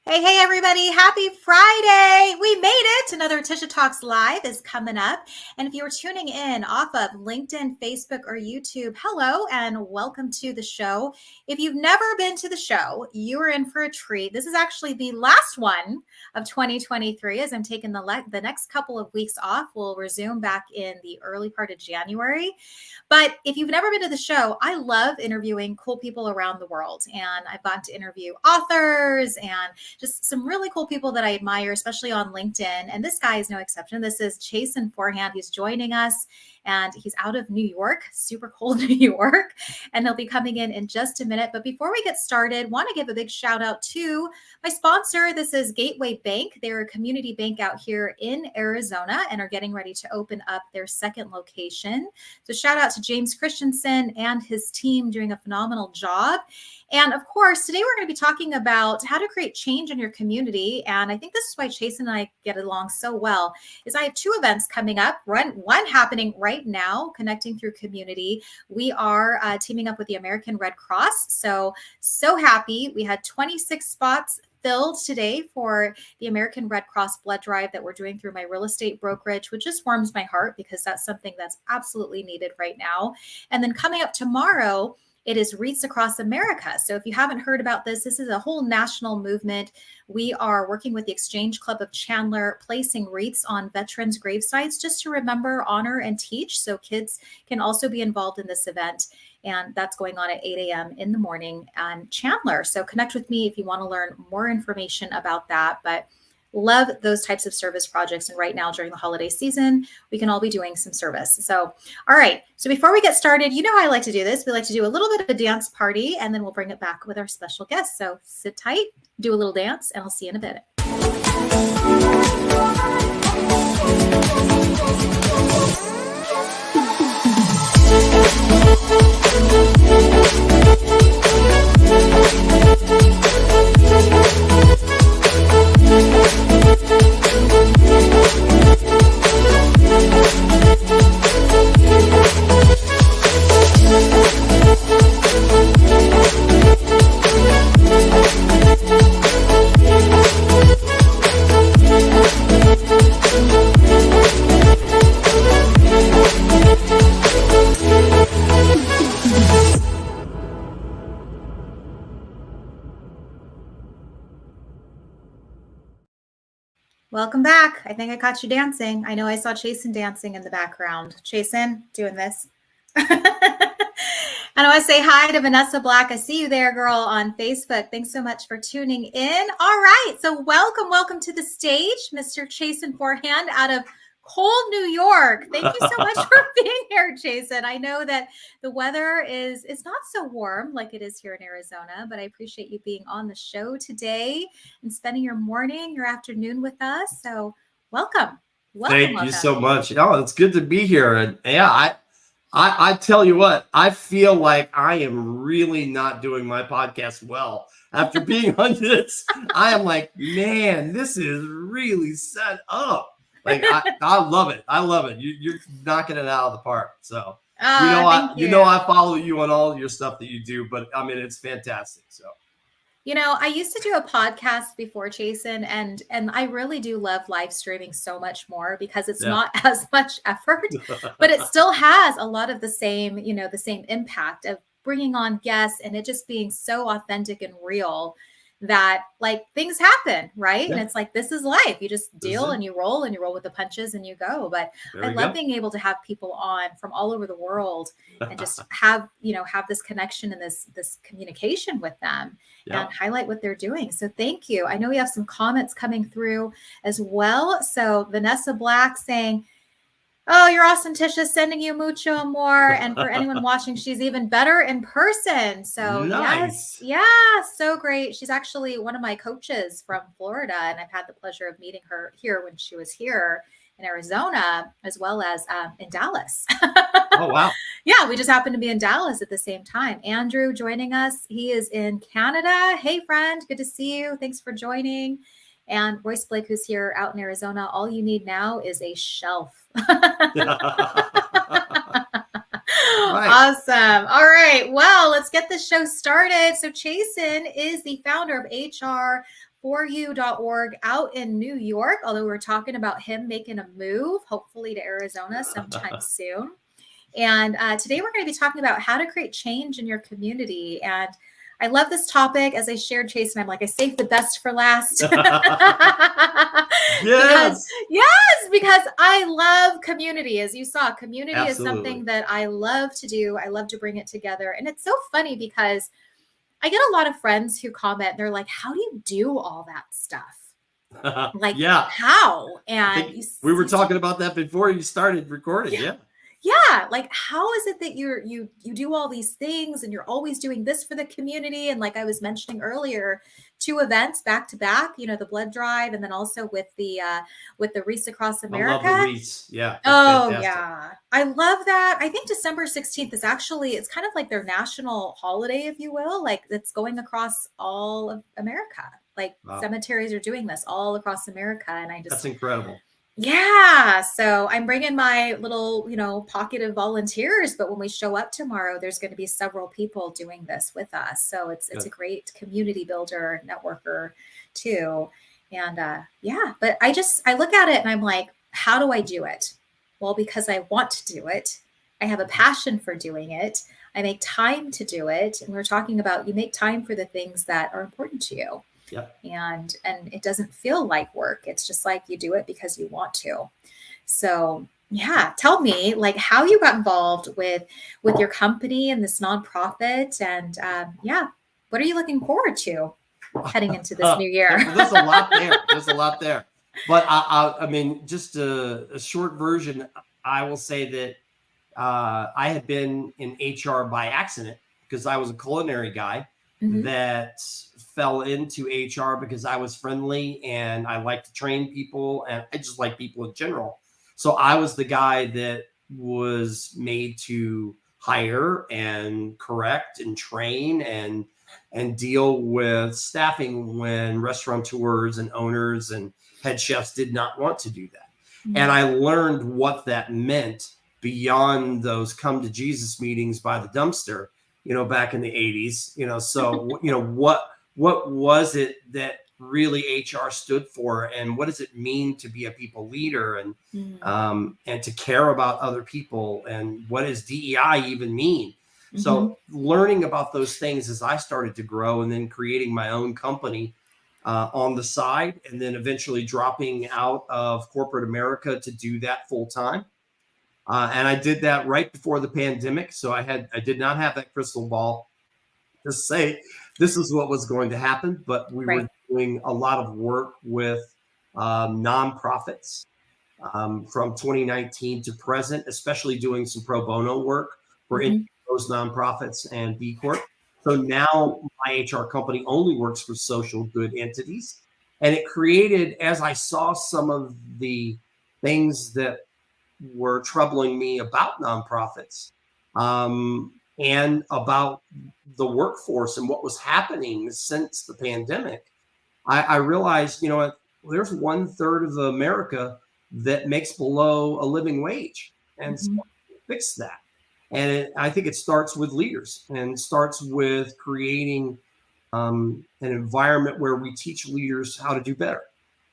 Hey, everybody. Happy Friday. We made it. Another Tisha Talks Live is coming up. And if you are tuning in off of LinkedIn, Facebook, or YouTube, hello and welcome to the show. If you've never been to the show, you are in for a treat. This is actually the last one of 2023 as I'm taking the next couple of weeks off. We'll resume back in the early part of January. But if you've never been to the show, I love interviewing cool people around the world. And I've gotten to interview authors and just some really cool people that I admire, especially on LinkedIn. And this guy is no exception. This is Chason Forehand. He's joining us and he's out of New York, super cold New York. And he'll be coming in just a minute. But before we get started, want to give a big shout out to my sponsor. This is Gateway Bank. They're a community bank out here in Arizona and are getting ready to open up their second location. So shout out to James Christensen and his team doing a phenomenal job. And of course, today we're going to be talking about how to create change in your community. And I think this is why Chason and I get along so well, is I have two events coming up, one happening right now, connecting through community. We are teaming up with the American Red Cross. So happy. We had 26 spots filled today for the American Red Cross blood drive that we're doing through my real estate brokerage, which just warms my heart because that's something that's absolutely needed right now. And then coming up tomorrow, it is Wreaths Across America. So if you haven't heard about this is a whole national movement. We are working with the Exchange Club of Chandler, placing wreaths on veterans' gravesites just to remember, honor, and teach. So kids can also be involved in this event. And that's going on at 8 a.m. in the morning on Chandler. So connect with me if you want to learn more information about that. But love those types of service projects. And right now during the holiday season, we can all be doing some service. So, all right. So before we get started, you know how I like to do this. We like to do a little bit of a dance party and then we'll bring it back with our special guest. So sit tight, do a little dance, and I'll see you in a bit. Welcome back. I think I caught you dancing. I know I saw Chason dancing in the background. Chason, doing this. And I want to say hi to Vanessa Black. I see you there, girl, on Facebook. Thanks so much for tuning in. All right. So welcome to the stage, Mr. Chason Forehand out of cold New York. Thank you so much for being here, Chason. I know that the weather is not so warm like it is here in Arizona, but I appreciate you being on the show today and spending your morning, your afternoon with us. So welcome. Thank you so much. Oh, it's good to be here. And yeah, I tell you what, I feel like I am really not doing my podcast well after being on this. I am like, man, this is really set up. Like I love it. I love it. You're knocking it out of the park. So I follow you on all your stuff that you do, but I mean it's fantastic. So I used to do a podcast before, Chason, and I really do love live streaming so much more because it's not as much effort, but it still has a lot of the same, the same impact of bringing on guests and it just being so authentic and real that like things happen, right? Yeah. And it's like, this is life. You just deal and you roll with the punches and you go. But I love being able to have people on from all over the world and just have this connection and this communication with them and highlight what they're doing. So thank you. I know we have some comments coming through as well. So Vanessa Black saying, oh, you're awesome, Tisha. Sending you mucho amor. And for anyone watching, she's even better in person. So nice. Yes. Yeah, so great. She's actually one of my coaches from Florida. And I've had the pleasure of meeting her here when she was here in Arizona, as well as in Dallas. Oh, wow. Yeah, we just happened to be in Dallas at the same time. Andrew joining us. He is in Canada. Hey, friend. Good to see you. Thanks for joining. And Royce Blake, who's here out in Arizona, all you need now is a shelf. Right. Awesome. All right. Well, let's get the show started. So Chason is the founder of HR4U.org out in New York, although we're talking about him making a move, hopefully to Arizona sometime soon. And today we're going to be talking about how to create change in your community. And I love this topic. As I shared, Chason, I'm like, I saved the best for last. Yes. Because I love community. As you saw, community Absolutely. is something that I love to do. I love to bring it together. And it's so funny because I get a lot of friends who comment, they're like, how do you do all that stuff? Like, how? And we were talking about that before you started recording. Yeah. Like, how is it that you do all these things and you're always doing this for the community? And like I was mentioning earlier, 2 events back to back, the blood drive, and then also with the Wreaths Across America. I love the wreaths. Yeah. Oh, fantastic. Yeah. I love that. I think December 16th is it's kind of like their national holiday, if you will. Like, it's going across all of America. Like, cemeteries are doing this all across America. And that's incredible. Yeah. So I'm bringing my little, pocket of volunteers, but when we show up tomorrow, there's going to be several people doing this with us. So it's a great community builder, networker too. And but I look at it and I'm like, how do I do it? Well, because I want to do it. I have a passion for doing it. I make time to do it. And we're talking about, you make time for the things that are important to you. Yep. And it doesn't feel like work. It's just like you do it because you want to. So tell me like how you got involved with your company and this nonprofit, and what are you looking forward to heading into this new year? There's a lot there. But I mean, just a short version. I will say that I had been in HR by accident because I was a culinary guy that fell into HR because I was friendly and I like to train people and I just like people in general. So I was the guy that was made to hire and correct and train and deal with staffing when restaurateurs and owners and head chefs did not want to do that. And I learned what that meant beyond those come to Jesus meetings by the dumpster, back in the 80s, so, what was it that really HR stood for, and what does it mean to be a people leader and to care about other people, and what does DEI even mean? So learning about those things as I started to grow, and then creating my own company on the side, and then eventually dropping out of corporate America to do that full time. And I did that right before the pandemic. So I did not have that crystal ball to say this is what was going to happen, but we were doing a lot of work with nonprofits from 2019 to present, especially doing some pro bono work for those nonprofits and B Corp. So now my HR company only works for social good entities. And it created, as I saw some of the things that were troubling me about nonprofits and about the workforce and what was happening since the pandemic, I realized, there's 1/3 of America that makes below a living wage, and so fix that. And I think it starts with leaders and starts with creating an environment where we teach leaders how to do better.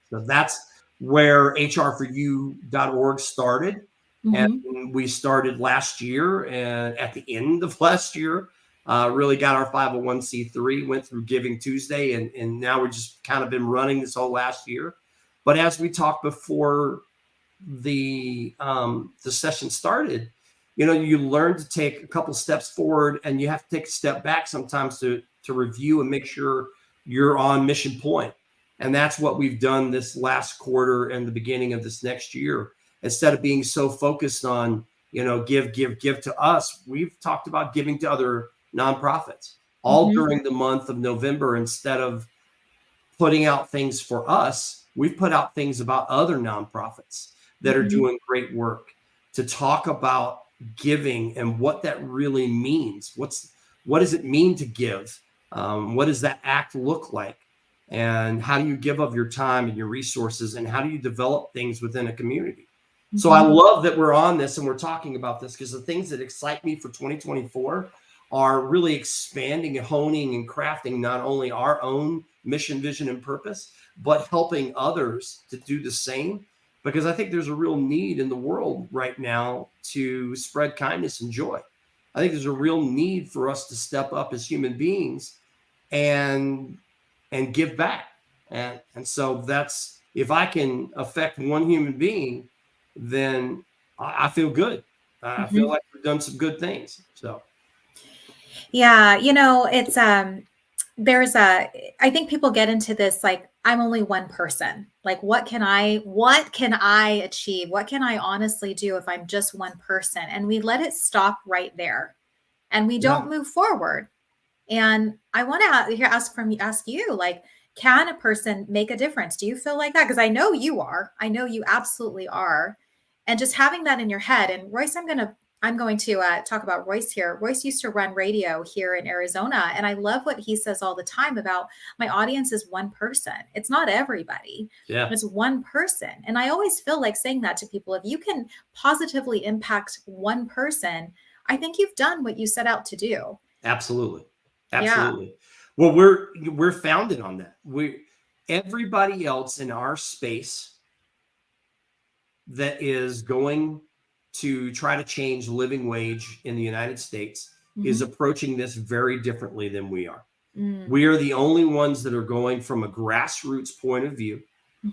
So that's where HR4U.org started. And we started last year, and at the end of last year, really got our 501c3, went through Giving Tuesday, and now we've just kind of been running this whole last year. But as we talked before the session started, you learn to take a couple steps forward, and you have to take a step back sometimes to review and make sure you're on mission point. And that's what we've done this last quarter and the beginning of this next year. Instead of being so focused on, give to us, we've talked about giving to other nonprofits all during the month of November. Instead of putting out things for us, we've put out things about other nonprofits that are doing great work to talk about giving and what that really means. What does it mean to give? What does that act look like? And how do you give of your time and your resources? And how do you develop things within a community? So I love that we're on this and we're talking about this, because the things that excite me for 2024 are really expanding and honing and crafting not only our own mission, vision, and purpose, but helping others to do the same. Because I think there's a real need in the world right now to spread kindness and joy. I think there's a real need for us to step up as human beings and give back. And so that's, if I can affect one human being, then I feel good. I feel like we've done some good things. So, yeah, it's I think people get into this like, I'm only one person. Like, what can I achieve? What can I honestly do if I'm just one person? And we let it stop right there, and we don't move forward. And I want to ask you, like, can a person make a difference? Do you feel like that? Because I know you are. I know you absolutely are. And just having that in your head. And Royce, I'm going to talk about Royce here. Royce used to run radio here in Arizona. And I love what he says all the time about, my audience is one person. It's not everybody. yeah, It's one person. And I always feel like saying that to people. If you can positively impact one person, I think you've done what you set out to do. absolutely. Yeah. Well, we're founded on that. Everybody else in our space that is going to try to change living wage in the United States is approaching this very differently than we are. We are the only ones that are going from a grassroots point of view.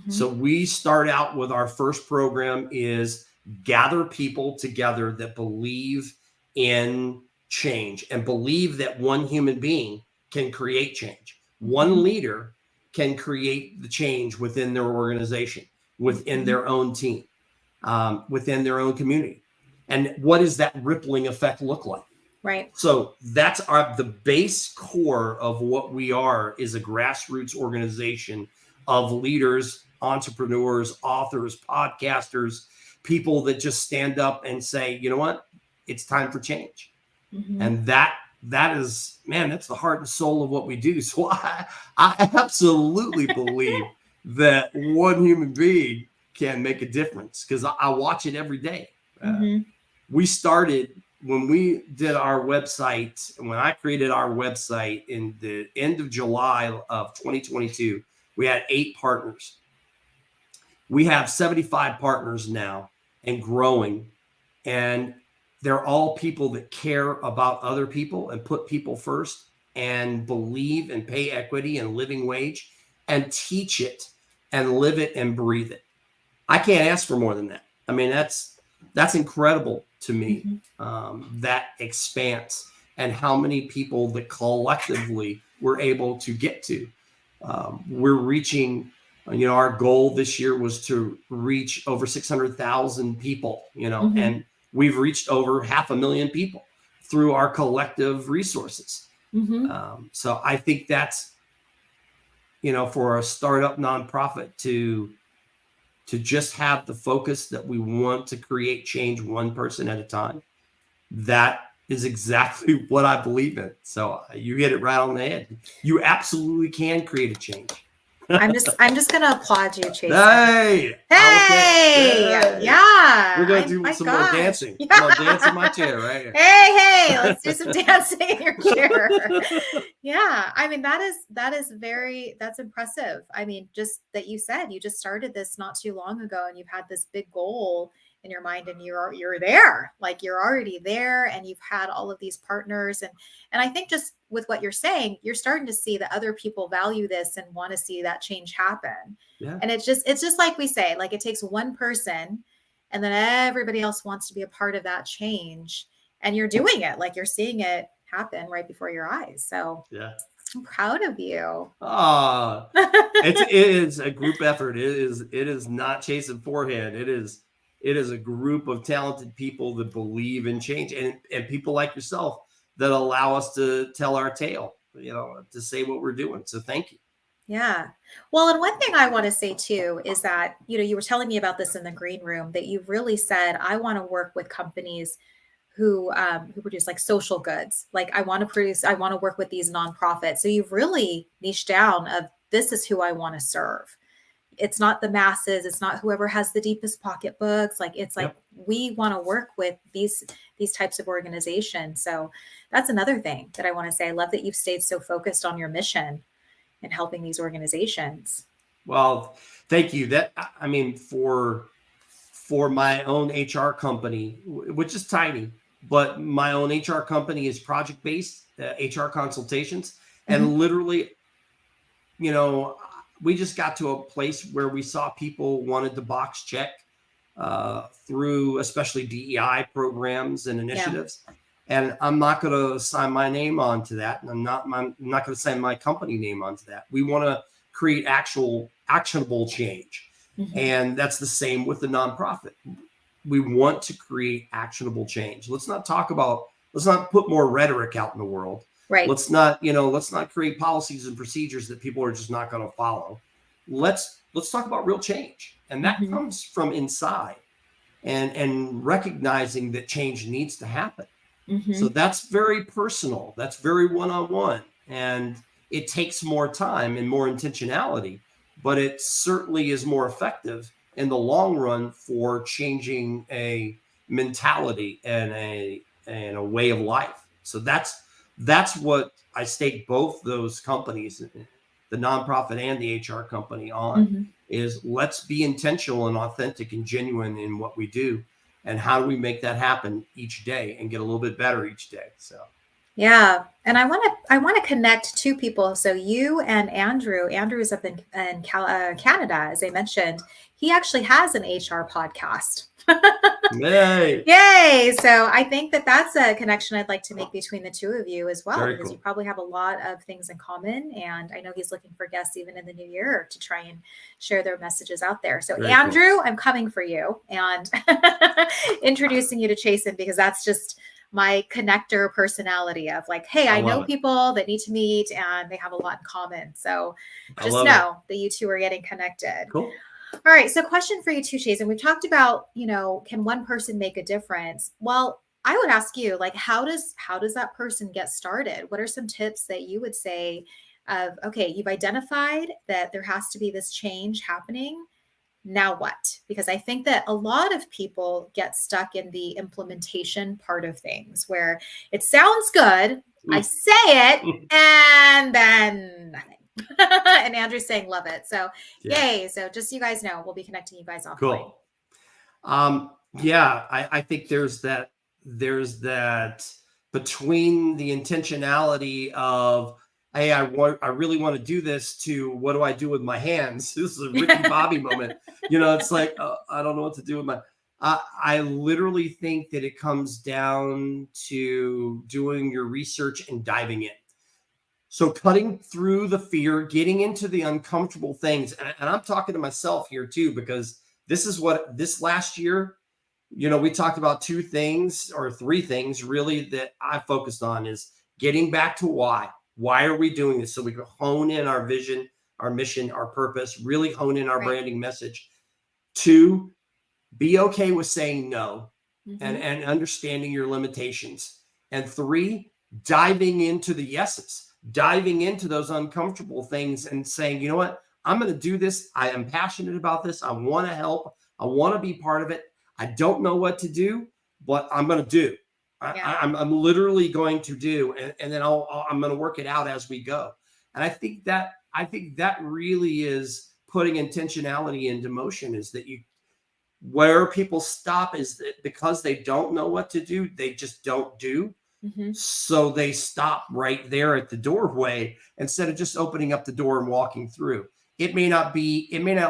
So we start out with, our first program is gather people together that believe in change and believe that one human being can create change. One leader can create the change within their organization, within their own team, within their own community. And what does that rippling effect look like? Right. So that's the base core of what we are, is a grassroots organization of leaders, entrepreneurs, authors, podcasters, people that just stand up and say, you know what, it's time for change. And that is, man, that's the heart and soul of what we do. So I absolutely believe that one human being can make a difference, because I watch it every day. We started, when we did our website, when I created our website in the end of July of 2022, we had 8 partners. We have 75 partners now and growing. And they're all people that care about other people and put people first and believe and pay equity and living wage and teach it and live it and breathe it. I can't ask for more than that. I mean, that's incredible to me, that expanse and how many people that collectively we're able to get to. We're reaching, our goal this year was to reach over 600,000 people, and we've reached over 500,000 people through our collective resources. So I think that's, for a startup nonprofit to just have the focus that we want to create change one person at a time, that is exactly what I believe in. So you hit it right on the head. You absolutely can create a change. I'm just gonna applaud you, Chason. Hey! Yeah. We're gonna do some more dancing. Yeah. I'm gonna dance in my chair right here. Hey, let's do some dancing in your chair. Yeah. I mean, that's impressive. I mean, just that you said you just started this not too long ago, and you've had this big goal in your mind, and you're there, like you're already there, and you've had all of these partners. And I think just with what you're saying, you're starting to see that other people value this and want to see that change happen. Yeah. And it's just like we say, like, it takes one person, and then everybody else wants to be a part of that change. And you're doing it, like you're seeing it happen right before your eyes. So yeah, I'm proud of you. It is a group effort. It is not Chason Forehand. It is a group of talented people that believe in change, and people like yourself that allow us to tell our tale, to say what we're doing. So thank you. Yeah. Well, and one thing I want to say too is that, you were telling me about this in the green room, that you've really said, I want to work with companies who produce like social goods. Like I want to work with these nonprofits. So you've really niched down of, this is who I want to serve. it's not the masses. It's not whoever has the deepest pocketbooks. Like, it's like, we want to work with these types of organizations. So that's another thing that I want to say. I love that you've stayed so focused on your mission and helping these organizations. Well, thank you. That, I mean, for my own HR company, which is tiny, but my own HR company is project-based, HR consultations. And literally, you know, we just got to a place where we saw people wanted to box check through especially DEI programs and initiatives. And I'm not going to sign my name onto that. And I'm not going to sign my company name onto that. We want to create actionable change. And that's the same with the nonprofit. We want to create actionable change. Let's not put more rhetoric out in the world. Right. Let's not create policies and procedures that people are just not going to follow. Let's talk about real change. And that comes from inside and recognizing that change needs to happen. So that's very personal. That's very one-on-one. And it takes more time and more intentionality, but it certainly is more effective in the long run for changing a mentality and a way of life. So that's what I stake both those companies, the nonprofit and the HR company, on, is let's be intentional and authentic and genuine in what we do. And how do we make that happen each day and get a little bit better each day? So, yeah. And I want to connect two people. So you and Andrew. Andrew's up in Canada, as I mentioned. He actually has an HR podcast. Yay! So I think that's a connection I'd like to make between the two of you as well, because you probably have a lot of things in common. And I know he's looking for guests even in the new year to try and share their messages out there. So Andrew, I'm coming for you and introducing you to Chason, because that's just my connector personality of like, hey, I know people that need to meet and they have a lot in common. So just know that you two are getting connected. Cool. All right. So question for you too, Chason. We've talked about, can one person make a difference? Well, I would ask you, like, how does that person get started? What are some tips that you would say of, okay, you've identified that there has to be this change happening. Now what? Because I think that a lot of people get stuck in the implementation part of things where it sounds good. I say it and then nothing. And Andrew's saying, love it. So yay. So just so you guys know, we'll be connecting you guys offline. Cool. I think there's that between the intentionality of, hey, I really want to do this, to what do I do with my hands? This is a Ricky Bobby moment. It's like, I don't know what to do with my, I literally think that it comes down to doing your research and diving in. So cutting through the fear, getting into the uncomfortable things. And I'm talking to myself here too, because this last year, we talked about 2 things or 3 things really that I focused on, is getting back to why. Why are we doing this? So we can hone in our vision, our mission, our purpose, really hone in our branding message. 2, be okay with saying no and understanding your limitations. And 3, diving into the yeses. Diving into those uncomfortable things and saying, you know what, I'm going to do this. I am passionate about this. I want to help. I want to be part of it. I don't know what to do, but I'm going to do. I'm literally going to do, and then I'm going to work it out as we go. And I think that really is putting intentionality into motion, is that where people stop is that because they don't know what to do, they just don't do. So they stop right there at the doorway instead of just opening up the door and walking through. It may not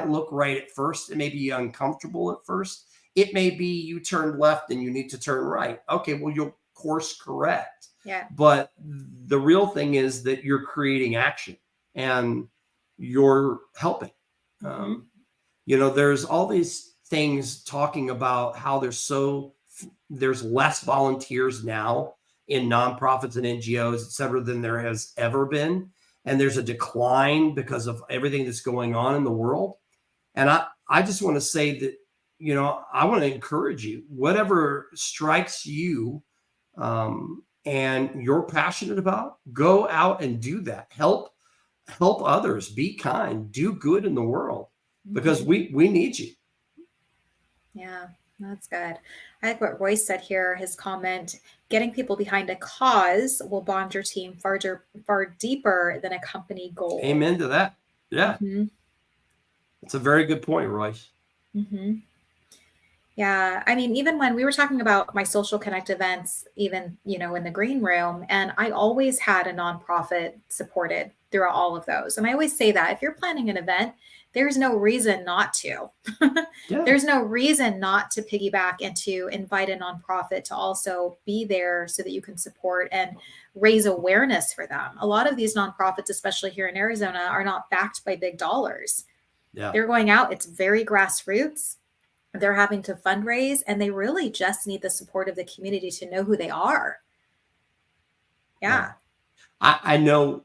look right at first. It may be uncomfortable at first. It may be you turned left and you need to turn right. Okay, well, you'll course correct. Yeah. But the real thing is that you're creating action and you're helping. There's all these things talking about how there's less volunteers now in nonprofits and NGOs, et cetera, than there has ever been. And there's a decline because of everything that's going on in the world. And I just want to say that, I want to encourage you, whatever strikes you and you're passionate about, go out and do that. Help others, be kind, do good in the world. because we need you. Yeah, that's good. I like what Royce said here. His comment: getting people behind a cause will bond your team far deeper than a company goal. Amen to that. Yeah. That's a very good point, Royce. Yeah. I mean, even when we were talking about my social connect events, even, in the green room, and I always had a nonprofit supported throughout all of those. And I always say that if you're planning an event, there's no reason not to. Yeah. There's no reason not to piggyback and to invite a nonprofit to also be there so that you can support and raise awareness for them. A lot of these nonprofits, especially here in Arizona, are not backed by big dollars. Yeah. They're going out. It's very grassroots. They're having to fundraise, and they really just need the support of the community to know who they are. Yeah. I know,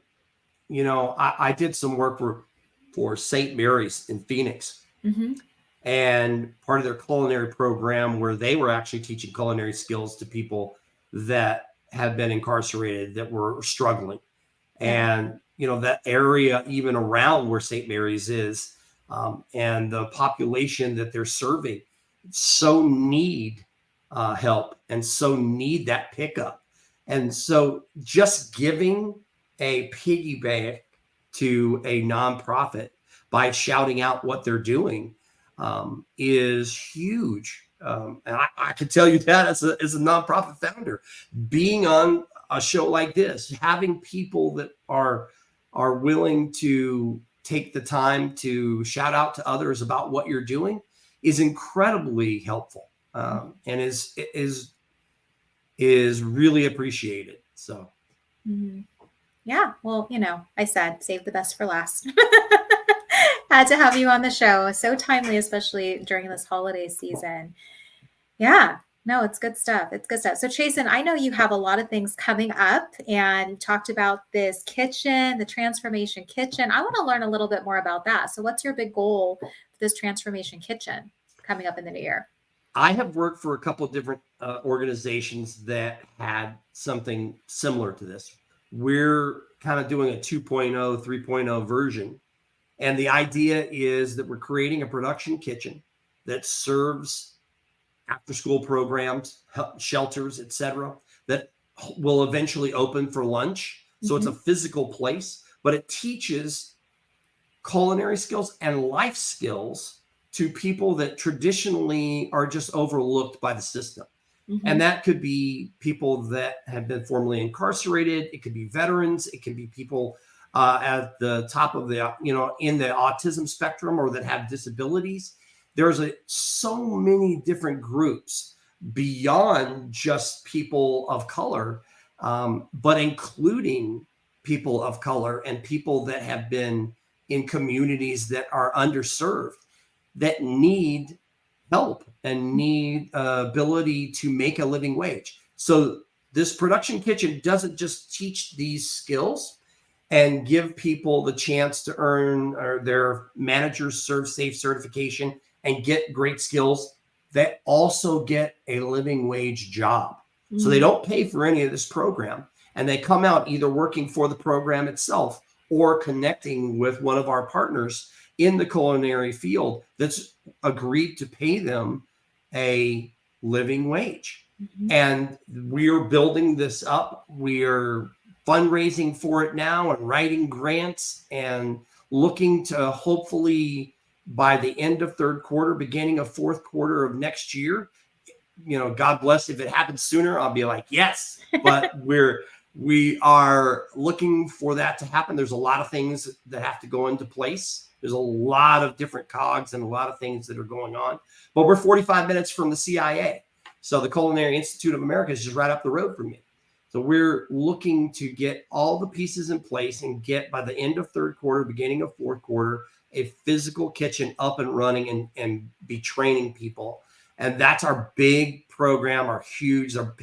I did some work for St. Mary's in Phoenix. And part of their culinary program where they were actually teaching culinary skills to people that have been incarcerated, that were struggling. And, that area, even around where St. Mary's is, and the population that they're serving, so need help and so need that pickup. And so just giving a piggyback to a nonprofit by shouting out what they're doing is huge. And I can tell you that as a nonprofit founder, being on a show like this, having people that are willing to take the time to shout out to others about what you're doing is incredibly helpful, and is really appreciated. So. Yeah. Well, I said, save the best for last. Had to have you on the show. So timely, especially during this holiday season. Yeah. No, it's good stuff. It's good stuff. So Chason, I know you have a lot of things coming up, and talked about this kitchen, the transformation kitchen. I want to learn a little bit more about that. So what's your big goal for this transformation kitchen coming up in the new year? I have worked for a couple of different organizations that had something similar to this. We're kind of doing a 2.0, 3.0 version. And the idea is that we're creating a production kitchen that serves after-school programs, shelters, etc., that will eventually open for lunch. So it's a physical place, but it teaches culinary skills and life skills to people that traditionally are just overlooked by the system. And that could be people that have been formerly incarcerated. It could be veterans. It could be people at the top of the, in the autism spectrum, or that have disabilities. There's so many different groups beyond just people of color, but including people of color and people that have been in communities that are underserved, that need help and need ability to make a living wage. So this production kitchen doesn't just teach these skills and give people the chance to earn their manager's serve safe certification and get great skills. They also get a living wage job. So they don't pay for any of this program, and they come out either working for the program itself or connecting with one of our partners in the culinary field that's agreed to pay them a living wage. And we're building this up. We're fundraising for it now and writing grants and looking to hopefully by the end of third quarter, beginning of fourth quarter of next year, God bless, if it happens sooner, I'll be like, yes, but we are looking for that to happen. There's a lot of things that have to go into place. There's a lot of different cogs and a lot of things that are going on, but we're 45 minutes from the CIA. So the Culinary Institute of America is just right up the road from me. So we're looking to get all the pieces in place and get, by the end of third quarter, beginning of fourth quarter, a physical kitchen up and running and be training people. And that's our big program, our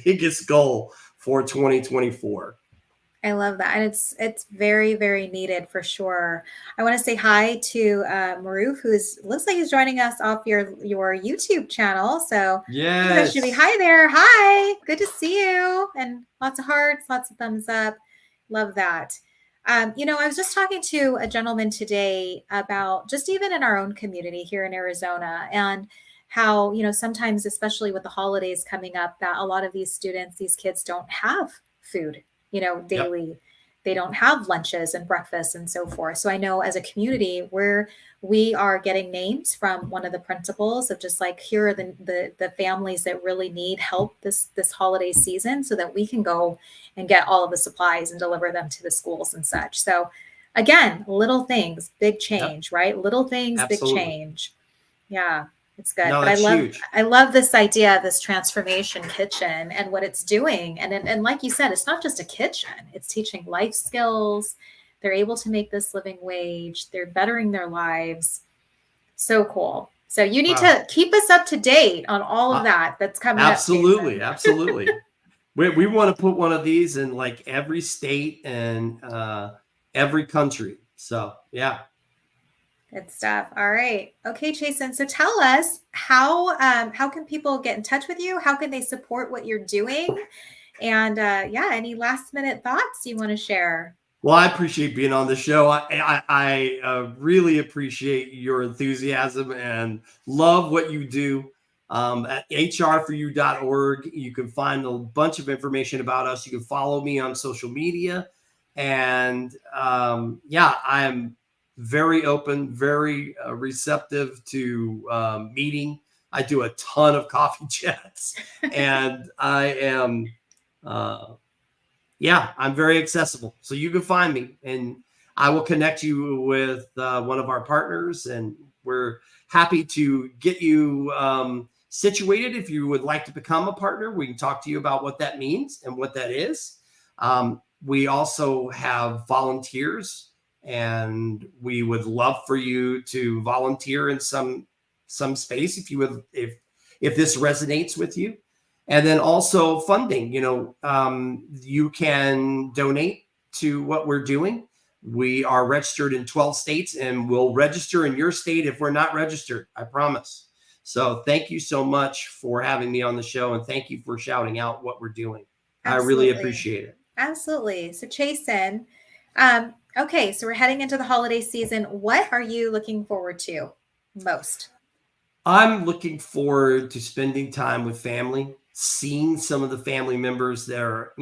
biggest goal for 2024. I love that. And it's very, very needed for sure. I want to say hi to Maruf, looks like he's joining us off your YouTube channel. So yes, that should be hi there. Hi, good to see you. And lots of hearts, lots of thumbs up. Love that. I was just talking to a gentleman today about just even in our own community here in Arizona and how, sometimes, especially with the holidays coming up, that a lot of these students, these kids don't have food, Yep. daily. They don't have lunches and breakfasts and so forth. So I know as a community, we are getting names from one of the principals of just like, here are the families that really need help this holiday season so that we can go and get all of the supplies and deliver them to the schools and such. So again, little things, big Yep. change, right? Little things, big Absolutely. change. Yeah, it's good. No, But I that's love huge. I love this idea of this transformation kitchen and what it's doing. And like you said, it's not just a kitchen. It's teaching life skills. They're able to make this living wage. They're bettering their lives. So cool. So you need Wow. to keep us up to date on all of Uh, that that's coming up, absolutely. Chason. Absolutely. We want to put one of these in like every state and every country. So yeah. Good stuff. All right. Okay, Chason. So tell us how can people get in touch with you? How can they support what you're doing? And any last minute thoughts you want to share? Well, I appreciate being on the show. I really appreciate your enthusiasm and love what you do. At hr4u.org, you can find a bunch of information about us. You can follow me on social media. And I am very open, very receptive to meeting. I do a ton of coffee chats, and I am. I'm very accessible. So you can find me and I will connect you with one of our partners. And we're happy to get you situated. If you would like to become a partner, we can talk to you about what that means and what that is. We also have volunteers, and we would love for you to volunteer in some space if this resonates with you. And then also funding, you can donate to what we're doing. We are registered in 12 states, and we'll register in your state if we're not registered, I promise. So thank you so much for having me on the show, and thank you for shouting out what we're doing. I really Absolutely. appreciate it. Absolutely. So Chason, okay, so we're heading into the holiday season. What are you looking forward to most? I'm looking forward to spending time with family, seeing some of the family members that are,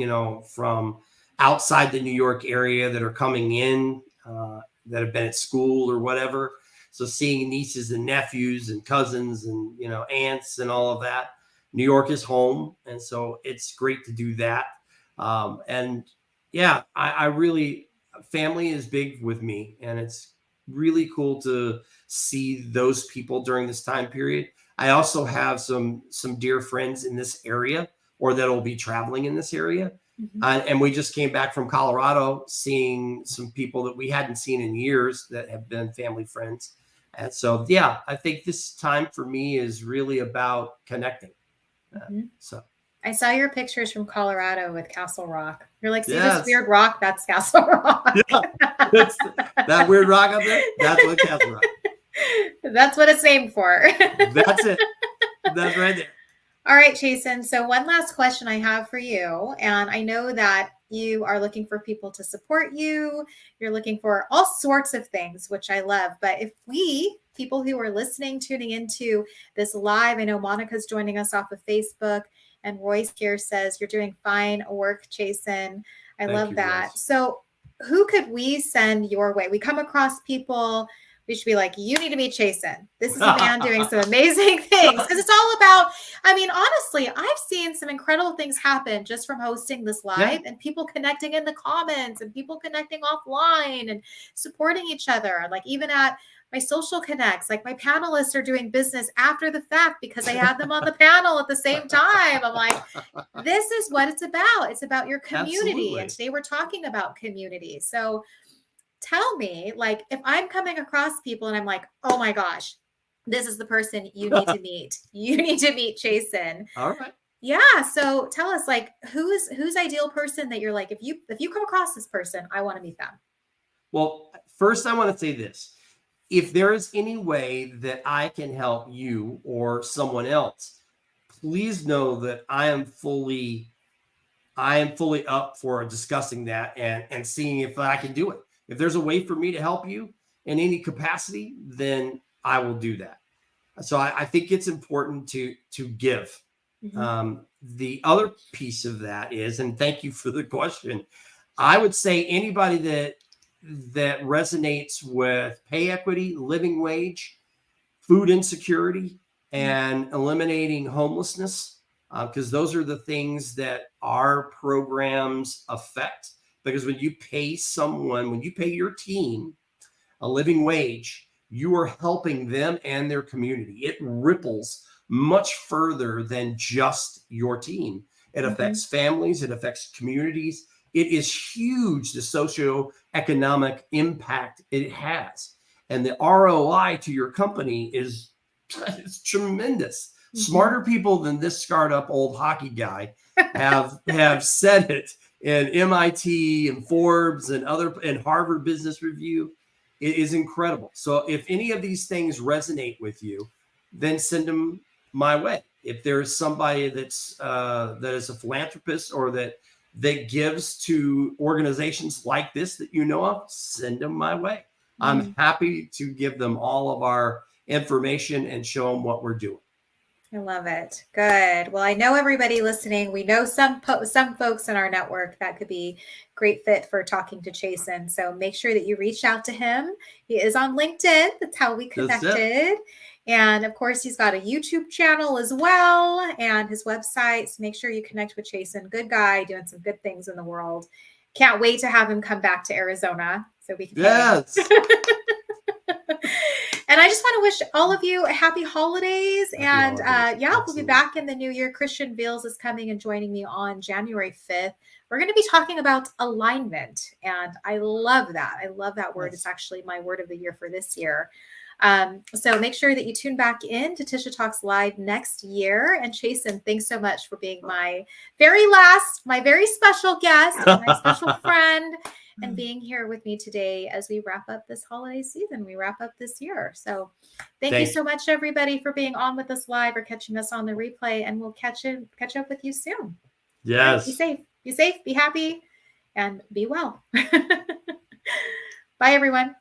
from outside the New York area that are coming in, that have been at school or whatever. So seeing nieces and nephews and cousins and, aunts and all of that. New York is home. And so it's great to do that. And yeah, I really, family is big with me, and it's really cool to see those people during this time period. I also have some dear friends in this area, or that'll be traveling in this area. Mhm. And we just came back from Colorado, seeing some people that we hadn't seen in years that have been family friends. And so, yeah, I think this time for me is really about connecting. Mhm. So I saw your pictures from Colorado with Castle Rock. You're like, see this yes, weird rock? That's Castle Rock. yeah, that's that weird rock up there. That's what Castle Rock. That's what it's named for. That's it. That's right there. All right, Chason. So one last question I have for you. And I know that you are looking for people to support you. You're looking for all sorts of things, which I love. But if people who are listening, tuning into this live, I know Monica's joining us off of Facebook, and Royce here says, you're doing fine work, Chason. I Thank love you, that. Royce. So who could we send your way? We come across people, we should be like, you need to meet Chason. This is a man doing some amazing things. Because it's all about, honestly, I've seen some incredible things happen just from hosting this live, and people connecting in the comments and people connecting offline and supporting each other. Like even at my social connects, like my panelists are doing business after the fact because I had them on the panel at the same time. I'm like, this is what it's about. It's about your community. Absolutely. And today we're talking about community. So tell me, like, if I'm coming across people and I'm like, oh my gosh, this is the person you need to meet. You need to meet Chason. All right. Yeah. So tell us, like, who's ideal person that you're like, if you come across this person, I want to meet them. Well, first I want to say this. If there is any way that I can help you or someone else, please know that I am fully I am fully up for discussing that and seeing if I can do it. If there's a way for me to help you in any capacity, then I will do that. So I think it's important to give. The other piece of that is, and thank you for the question, I would say anybody that resonates with pay equity, living wage, food insecurity, and eliminating homelessness, because those are the things that our programs affect. Because when you pay someone, when you pay your team a living wage, you are helping them and their community. It ripples much further than just your team. It affects families, it affects communities. It is huge, the socioeconomic impact it has. And the ROI to your company is tremendous. Smarter people than this scarred up old hockey guy have said it in MIT and Forbes and Harvard Business Review. It is incredible. So if any of these things resonate with you, then send them my way. If there's somebody that is a philanthropist or that gives to organizations like this that you know of, send them my way. I'm happy to give them all of our information and show them what we're doing. I love it. Good. Well, I know everybody listening, we know some folks in our network that could be great fit for talking to Chason. So make sure that you reach out to him. He is on LinkedIn. That's how we connected. And of course, he's got a YouTube channel as well and his website. So make sure you connect with Chason. Good guy, doing some good things in the world. Can't wait to have him come back to Arizona so we can. Yes. And I just want to wish all of you a happy holidays. And we'll be back in the new year. Christian Beals is coming and joining me on January 5th. We're going to be talking about alignment. And I love that. I love that word. It's actually my word of the year for this year. So make sure that you tune back in to Tisha Talks Live next year. And Chason, thanks so much for being my very special guest, my special friend, and being here with me today as we wrap up this holiday season. We wrap up this year. So thank you so much, everybody, for being on with us live or catching us on the replay. And we'll catch up with you soon. Yes. Right, be safe, be happy, and be well. Bye, everyone.